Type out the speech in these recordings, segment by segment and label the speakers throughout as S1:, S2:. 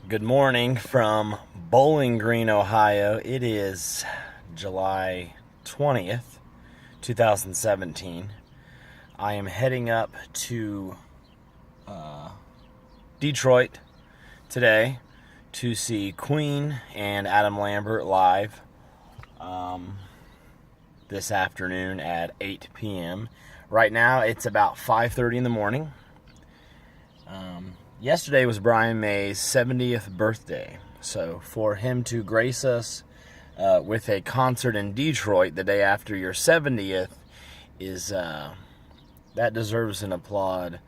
S1: Good morning from Bowling Green, Ohio. It is July 20th, 2017. I am heading up to Detroit today to see Queen and Adam Lambert live this afternoon at 8 p.m. Right now it's about 5:30 in the morning. Yesterday was Brian May's 70th birthday, so for him to grace us with a concert in Detroit the day after your 70th is that deserves an applaud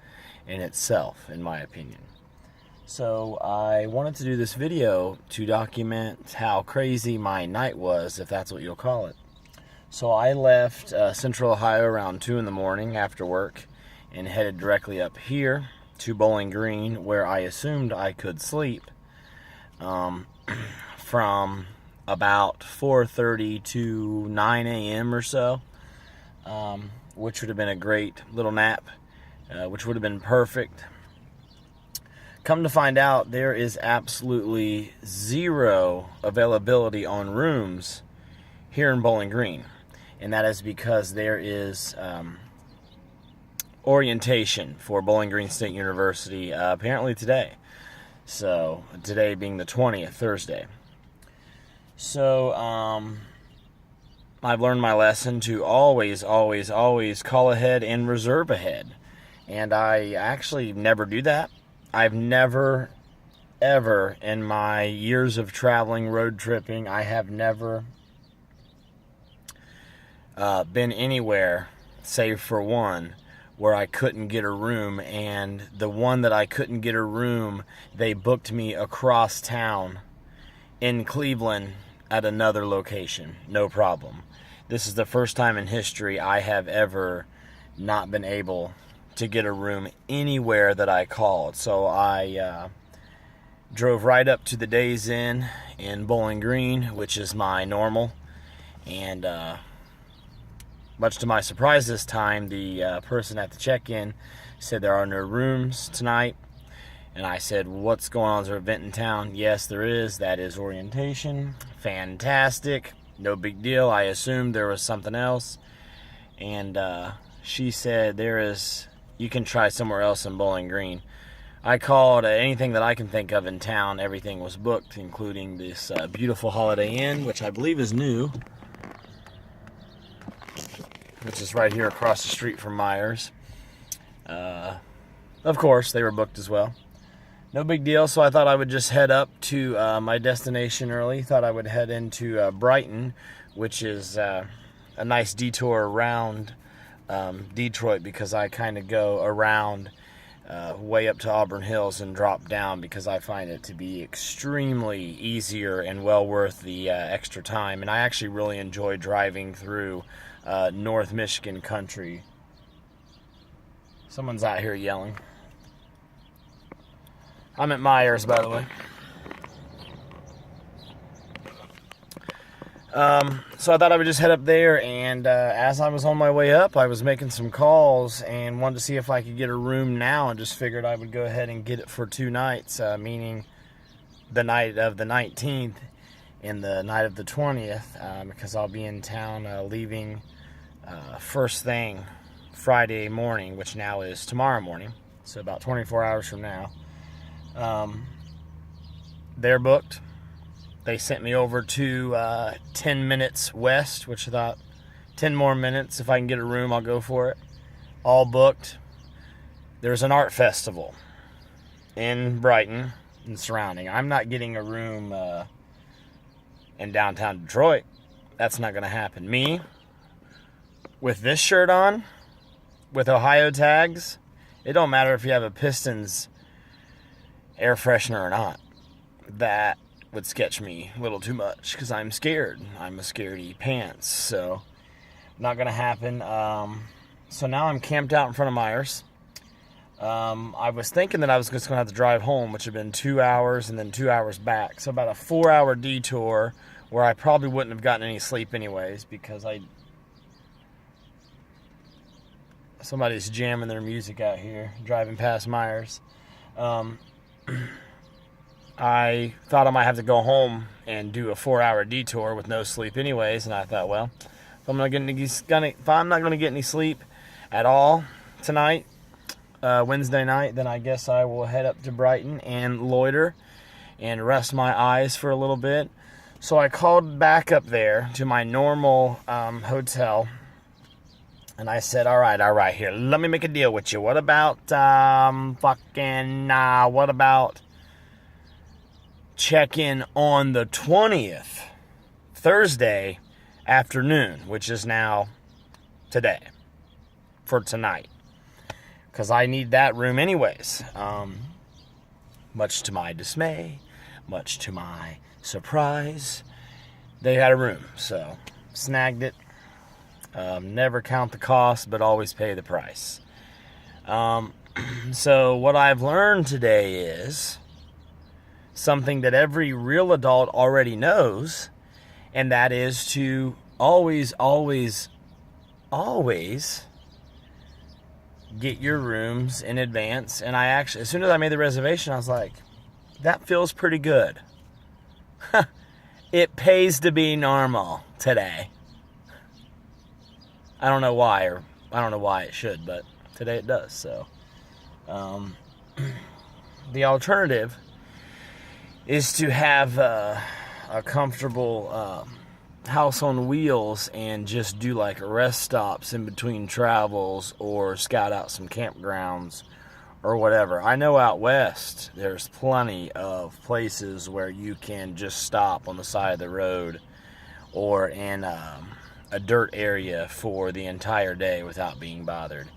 S1: in itself, in my opinion. So I wanted to do this video to document how crazy my night was, if that's what you'll call it. So I left Central Ohio around 2 in the morning after work and headed directly up here to Bowling Green, where I assumed I could sleep from about 4:30 to 9 a.m. or so, which would have been a great little nap, which would have been perfect. Come to find out, there is absolutely zero availability on rooms here in Bowling Green, and that is because there is orientation for Bowling Green State University apparently today. So today being the 20th, Thursday. So I've learned my lesson to always call ahead and reserve ahead. And I actually never do that. I've never, ever in my years of traveling, road tripping, I have never been anywhere, save for one, where I couldn't get a room, and the one that I couldn't get a room, they booked me across town in Cleveland at another location, no problem. This is the first time in history I have ever not been able to get a room anywhere that I called. So I drove right up to the Days Inn in Bowling Green, which is my normal, and much to my surprise this time, the person at the check-in said there are no rooms tonight. And I said, what's going on? Is there an event in town? Yes, there is. That is orientation. Fantastic. No big deal. I assumed there was something else. And she said, you can try somewhere else in Bowling Green. I called anything that I can think of in town. Everything was booked, including this beautiful Holiday Inn, which I believe is new, which is right here across the street from Myers. Of course, they were booked as well. No big deal, so I thought I would just head up to my destination early. Thought I would head into Brighton, which is a nice detour around Detroit, because I kind of go around way up to Auburn Hills and drop down, because I find it to be extremely easier and well worth the extra time. And I actually really enjoy driving through North Michigan country. Someone's out here yelling. I'm at Myers, by the way. So I thought I would just head up there, and as I was on my way up, I was making some calls and wanted to see if I could get a room now, and just figured I would go ahead and get it for 2 nights, meaning the night of the 19th and the night of the 20th, because I'll be in town leaving first thing Friday morning, which now is tomorrow morning, so about 24 hours from now. They're booked. They sent me over to 10 minutes west, which I thought 10 more minutes, if I can get a room, I'll go for it. All booked. There's an art festival in Brighton and surrounding. I'm not getting a room in downtown Detroit. That's not going to happen. Me, with this shirt on, with Ohio tags, it don't matter if you have a Pistons air freshener or not. That would sketch me a little too much, because I'm scared. I'm a scaredy pants, so not going to happen. So now I'm camped out in front of Myers. I was thinking that I was just going to have to drive home, which would have been 2 hours and then 2 hours back. So about a 4-hour detour where I probably wouldn't have gotten any sleep anyways, because somebody's jamming their music out here, driving past Myers. I thought I might have to go home and do a 4-hour detour with no sleep anyways, and I thought, well, if I'm not going to get any sleep at all tonight, Wednesday night, then I guess I will head up to Brighton and loiter and rest my eyes for a little bit. So I called back up there to my normal hotel, and I said, all right, here, let me make a deal with you. What about what about check-in on the 20th, Thursday afternoon, which is now today, for tonight, because I need that room anyways. Much to my dismay, much to my surprise, they had a room, so snagged it. Never count the cost, but always pay the price. So what I've learned today is something that every real adult already knows, and that is to always get your rooms in advance. And I actually, as soon as I made the reservation, I was like, that feels pretty good. It pays to be normal today. I don't know why, or I don't know why it should, but today it does. So the alternative is to have a comfortable house on wheels and just do like rest stops in between travels, or scout out some campgrounds or whatever. I know out west there's plenty of places where you can just stop on the side of the road or in a dirt area for the entire day without being bothered.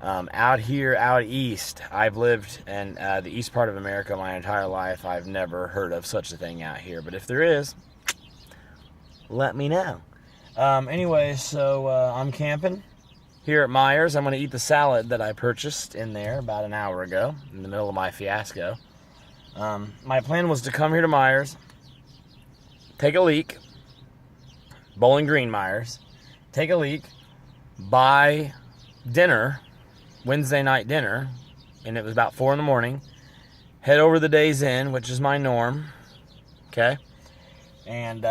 S1: Out here, out east, I've lived in the east part of America my entire life. I've never heard of such a thing out here, but if there is, let me know. Anyway, so I'm camping here at Myers. I'm going to eat the salad that I purchased in there about an hour ago in the middle of my fiasco. My plan was to come here to Myers, take a leak, Bowling Green Myers, take a leak, buy dinner, Wednesday night dinner, and it was about 4 in the morning, head over to the Days Inn, which is my norm, okay, and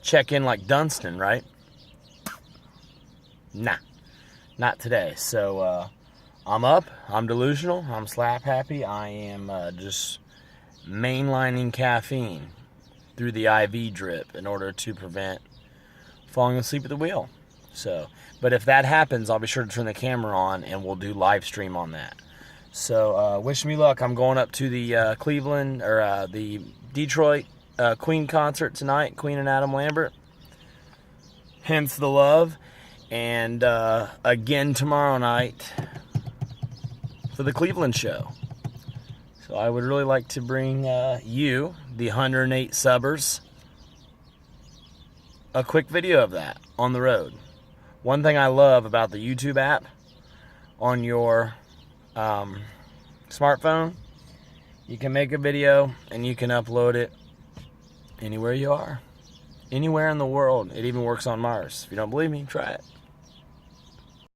S1: check in like Dunstan, right? Nah, not today. So I'm up, I'm delusional, I'm slap happy, I am just mainlining caffeine through the IV drip in order to prevent falling asleep at the wheel. So, but if that happens, I'll be sure to turn the camera on and we'll do live stream on that. So wish me luck. I'm going up to the Cleveland, or the Detroit Queen concert tonight, Queen and Adam Lambert, hence the love, and again tomorrow night for the Cleveland show. So I would really like to bring you, the 108 subbers, a quick video of that on the road. One thing I love about the YouTube app on your smartphone, you can make a video and you can upload it anywhere you are. Anywhere in the world. It even works on Mars. If you don't believe me, try it.